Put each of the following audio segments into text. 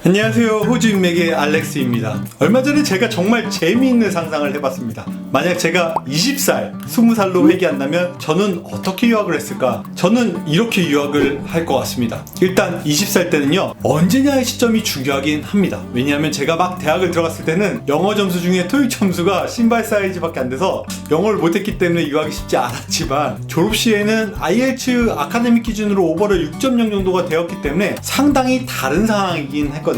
안녕하세요. 호주 인맥의 알렉스입니다. 얼마 전에 제가 정말 재미있는 상상을 해봤습니다. 만약 제가 20살, 20살로 회귀한다면 저는 어떻게 유학을 했을까? 저는 이렇게 유학을 할 것 같습니다. 일단 20살 때는요, 언제냐의 시점이 중요하긴 합니다. 왜냐하면 제가 막 대학을 들어갔을 때는 영어 점수 중에 토익 점수가 신발 사이즈밖에 안 돼서 영어를 못했기 때문에 유학이 쉽지 않았지만, 졸업 시에는 IELTS 아카데믹 기준으로 오버를 6.0 정도가 되었기 때문에 상당히 다른 상황이긴 했거든요.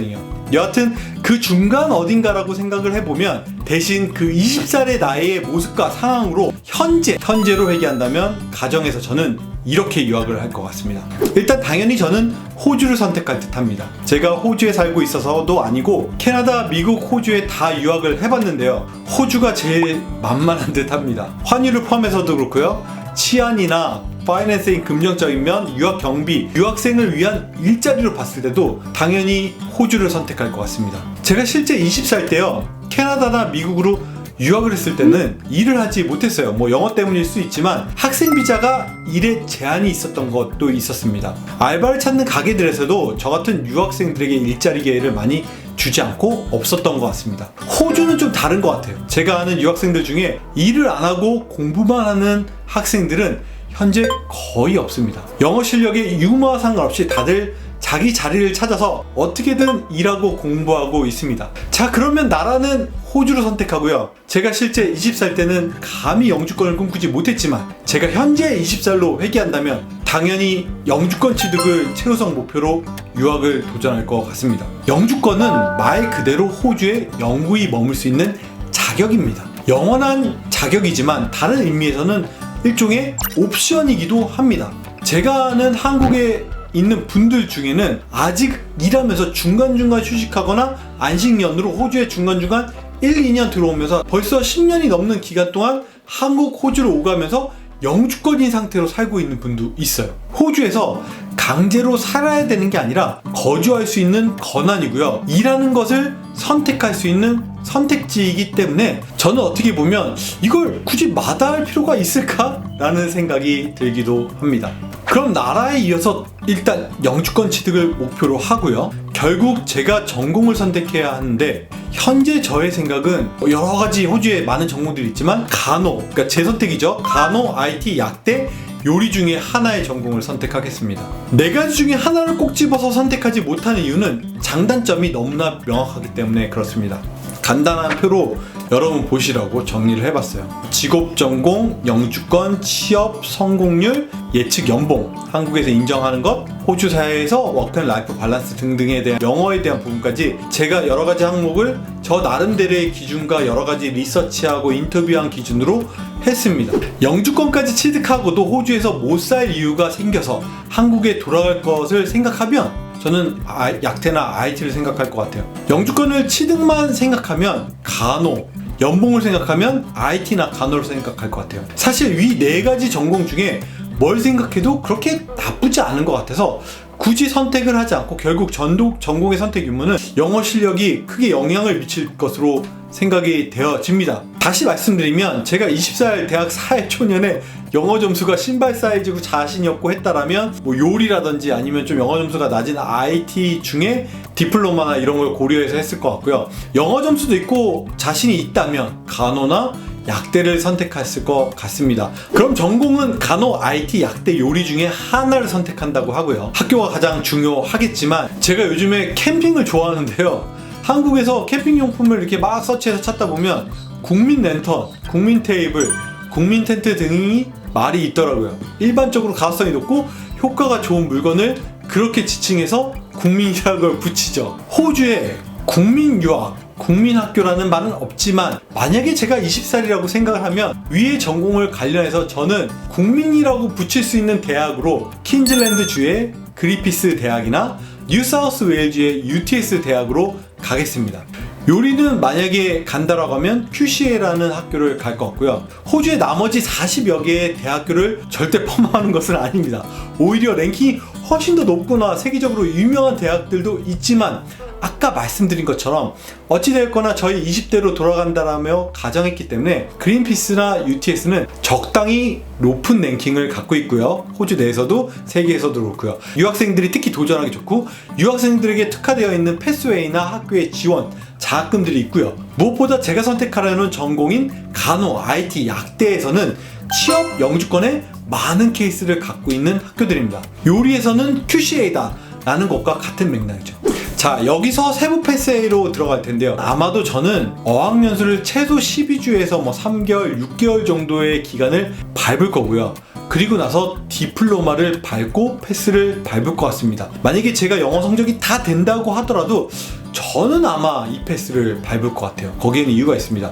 여하튼 그 중간 어딘가라고 생각을 해보면, 대신 그 20살의 나이의 모습과 상황으로 현재로 회귀한다면 가정에서 저는 이렇게 유학을 할 것 같습니다. 일단 당연히 저는 호주를 선택할 듯 합니다. 제가 호주에 살고 있어서도 아니고 캐나다, 미국, 호주에 다 유학을 해봤는데요, 호주가 제일 만만한 듯 합니다. 환율을 포함해서도 그렇고요, 치안이나 파이낸스인 금전적인 면, 유학 경비, 유학생을 위한 일자리로 봤을 때도 당연히 호주를 선택할 것 같습니다. 제가 실제 20살 때요, 캐나다나 미국으로 유학을 했을 때는 일을 하지 못했어요. 영어 때문일 수 있지만 학생 비자가 일에 제한이 있었던 것도 있었습니다. 알바를 찾는 가게들에서도 저 같은 유학생들에게 일자리 기회를 많이 주지 않고 없었던 것 같습니다. 호주는 좀 다른 것 같아요. 제가 아는 유학생들 중에 일을 안 하고 공부만 하는 학생들은 현재 거의 없습니다. 영어 실력의 유무와 상관없이 다들 자기 자리를 찾아서 어떻게든 일하고 공부하고 있습니다. 자, 그러면 나라는 호주를 선택하고요. 제가 실제 20살 때는 감히 영주권을 꿈꾸지 못했지만 제가 현재 20살로 회귀한다면 당연히 영주권 취득을 최우선 목표로 유학을 도전할 것 같습니다. 영주권은 말 그대로 호주에 영구히 머물 수 있는 자격입니다. 영원한 자격이지만 다른 의미에서는 일종의 옵션이기도 합니다. 제가 아는 한국에 있는 분들 중에는 아직 일하면서 중간중간 휴식하거나 안식년으로 호주에 중간중간 1, 2년 들어오면서 벌써 10년이 넘는 기간 동안 한국, 호주를 오가면서 영주권인 상태로 살고 있는 분도 있어요. 호주에서 강제로 살아야 되는 게 아니라 거주할 수 있는 권한이고요, 일하는 것을 선택할 수 있는 선택지이기 때문에 저는 어떻게 보면 이걸 굳이 마다할 필요가 있을까? 라는 생각이 들기도 합니다. 그럼 나라에 이어서 일단 영주권 취득을 목표로 하고요. 결국 제가 전공을 선택해야 하는데, 현재 저의 생각은 여러가지 호주에 많은 전공들이 있지만 그러니까 제 선택이죠. 간호, IT, 약대, 요리 중에 하나의 전공을 선택하겠습니다. 네 가지 중에 하나를 꼭 집어서 선택하지 못하는 이유는 장단점이 너무나 명확하기 때문에 그렇습니다. 간단한 표로 여러분 보시라고 정리를 해봤어요. 직업 전공, 영주권, 취업, 성공률, 예측 연봉, 한국에서 인정하는 것, 호주 사회에서 워크앤라이프 밸런스 등등에 대한 영어에 대한 부분까지 제가 여러가지 항목을 저 나름대로의 기준과 여러가지 리서치하고 인터뷰한 기준으로 했습니다. 영주권까지 취득하고도 호주에서 못 살 이유가 생겨서 한국에 돌아갈 것을 생각하면 저는 약태나 IT를 생각할 것 같아요. 영주권을 취득만 생각하면 간호, 연봉을 생각하면 IT나 간호를 생각할 것 같아요. 사실 위 네 가지 전공 중에 뭘 생각해도 그렇게 나쁘지 않은 것 같아서 굳이 선택을 하지 않고 결국 전공의 선택 유무는 영어 실력이 크게 영향을 미칠 것으로 생각이 되어집니다. 다시 말씀드리면 제가 20살 대학 사회초년에 영어 점수가 신발 사이즈로 자신이 없고 했다라면 요리라든지 아니면 좀 영어 점수가 낮은 IT 중에 디플로마나 이런 걸 고려해서 했을 것 같고요. 영어 점수도 있고 자신이 있다면 간호나 약대를 선택했을 것 같습니다. 그럼 전공은 간호, IT, 약대, 요리 중에 하나를 선택한다고 하고요. 학교가 가장 중요하겠지만 제가 요즘에 캠핑을 좋아하는데요, 한국에서 캠핑용품을 이렇게 막 서치해서 찾다 보면 국민 랜턴, 국민 테이블, 국민 텐트 등이 말이 있더라고요. 일반적으로 가성이 높고 효과가 좋은 물건을 그렇게 지칭해서 국민이라고 붙이죠. 호주에 국민유학, 국민학교라는 말은 없지만 만약에 제가 20살이라고 생각을 하면 위의 전공을 관련해서 저는 국민이라고 붙일 수 있는 대학으로 퀸즐랜드주의 그리피스 대학이나 뉴사우스 웨일즈의 UTS 대학으로 가겠습니다. 요리는 만약에 간다라고 하면 QCA라는 학교를 갈 것 같고요. 호주의 나머지 40여 개의 대학교를 절대 폄하하는 것은 아닙니다. 오히려 랭킹이 훨씬 더 높거나 세계적으로 유명한 대학들도 있지만 아까 말씀드린 것처럼 어찌되었거나 저희 20대로 돌아간다라며 가정했기 때문에 그린피스나 UTS는 적당히 높은 랭킹을 갖고 있고요. 호주 내에서도 세계에서도 그렇고요. 유학생들이 특히 도전하기 좋고 유학생들에게 특화되어 있는 패스웨이나 학교의 지원, 장학금들이 있고요. 무엇보다 제가 선택하려는 전공인 간호, IT, 약대에서는 취업 영주권에 많은 케이스를 갖고 있는 학교들입니다. 요리에서는 QCA다 라는 것과 같은 맥락이죠. 자, 여기서 세부 패스웨이로 들어갈 텐데요. 아마도 저는 어학연수를 최소 12주에서 3개월, 6개월 정도의 기간을 밟을 거고요. 그리고 나서 디플로마를 밟고 패스를 밟을 것 같습니다. 만약에 제가 영어 성적이 다 된다고 하더라도 저는 아마 이 패스를 밟을 것 같아요. 거기에는 이유가 있습니다.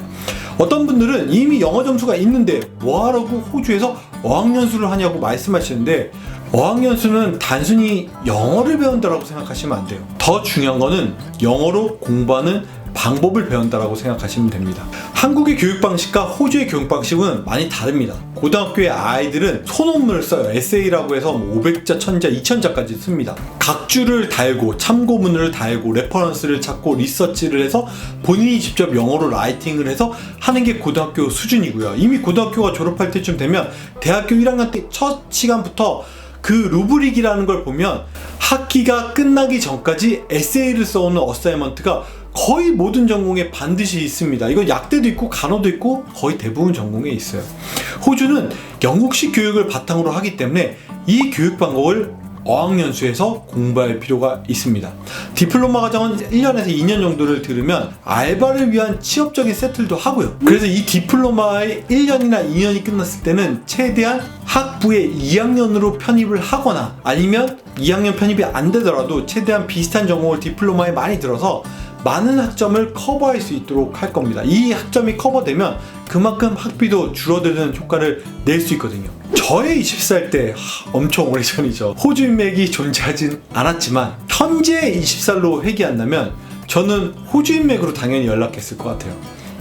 어떤 분들은 이미 영어 점수가 있는데 뭐하라고 호주에서 어학연수를 하냐고 말씀하시는데, 어학연수는 단순히 영어를 배운다라고 생각하시면 안 돼요. 더 중요한 거는 영어로 공부하는 방법을 배운다라고 생각하시면 됩니다. 한국의 교육 방식과 호주의 교육 방식은 많이 다릅니다. 고등학교의 아이들은 소논문을 써요. 에세이라고 해서 500자, 1000자, 2000자까지 씁니다. 각주를 달고 참고문을 달고 레퍼런스를 찾고 리서치를 해서 본인이 직접 영어로 라이팅을 해서 하는 게 고등학교 수준이고요. 이미 고등학교가 졸업할 때쯤 되면 대학교 1학년 때 첫 시간부터 그 루브릭이라는 걸 보면 학기가 끝나기 전까지 에세이를 써오는 어사이먼트가 거의 모든 전공에 반드시 있습니다. 이건 약대도 있고 간호도 있고 거의 대부분 전공에 있어요. 호주는 영국식 교육을 바탕으로 하기 때문에 이 교육 방법을 어학연수에서 공부할 필요가 있습니다. 디플로마 과정은 1년에서 2년 정도를 들으면 알바를 위한 취업적인 세틀도 하고요. 그래서 이 디플로마의 1년이나 2년이 끝났을 때는 최대한 학부의 2학년으로 편입을 하거나 아니면 2학년 편입이 안 되더라도 최대한 비슷한 전공을 디플로마에 많이 들어서 많은 학점을 커버할 수 있도록 할 겁니다. 이 학점이 커버되면 그만큼 학비도 줄어드는 효과를 낼 수 있거든요. 저의 20살 때 엄청 오래전이죠. 호주 인맥이 존재하진 않았지만 현재 20살로 회귀한다면 저는 호주 인맥으로 당연히 연락했을 것 같아요.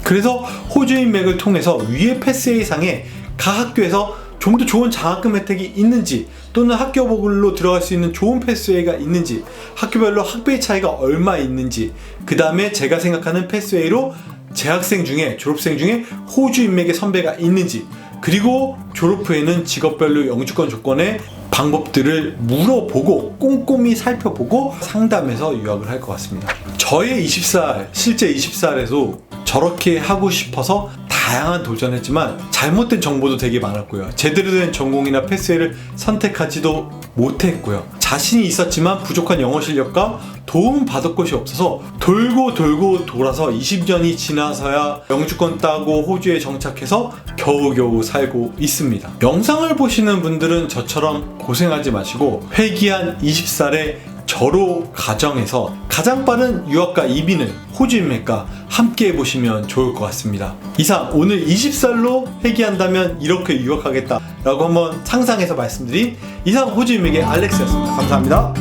그래서 호주 인맥을 통해서 위의 패스웨이상에 각 학교에서 좀 더 좋은 장학금 혜택이 있는지 또는 학교별로 들어갈 수 있는 좋은 패스웨이가 있는지 학교별로 학비의 차이가 얼마 있는지 그 다음에 제가 생각하는 패스웨이로 재학생 중에 졸업생 중에 호주 인맥의 선배가 있는지 그리고 졸업 후에는 직업별로 영주권 조건의 방법들을 물어보고 꼼꼼히 살펴보고 상담해서 유학을 할 것 같습니다. 저의 20살, 실제 20살에도 저렇게 하고 싶어서 다양한 도전했지만 잘못된 정보도 되게 많았고요. 제대로 된 전공이나 패스웨이를 선택하지도 못했고요. 자신이 있었지만 부족한 영어 실력과 도움 받을 곳이 없어서 돌고 돌아서 20년이 지나서야 영주권 따고 호주에 정착해서 겨우겨우 살고 있습니다. 영상을 보시는 분들은 저처럼 고생하지 마시고 회귀한 20살에 저로 가정해서 가장 빠른 유학과 이민을 호주 인맥과 함께 해보시면 좋을 것 같습니다. 이상 오늘 20살로 회귀한다면 이렇게 유학하겠다 라고 한번 상상해서 말씀드린 이상 호주 인맥의 알렉스였습니다. 감사합니다.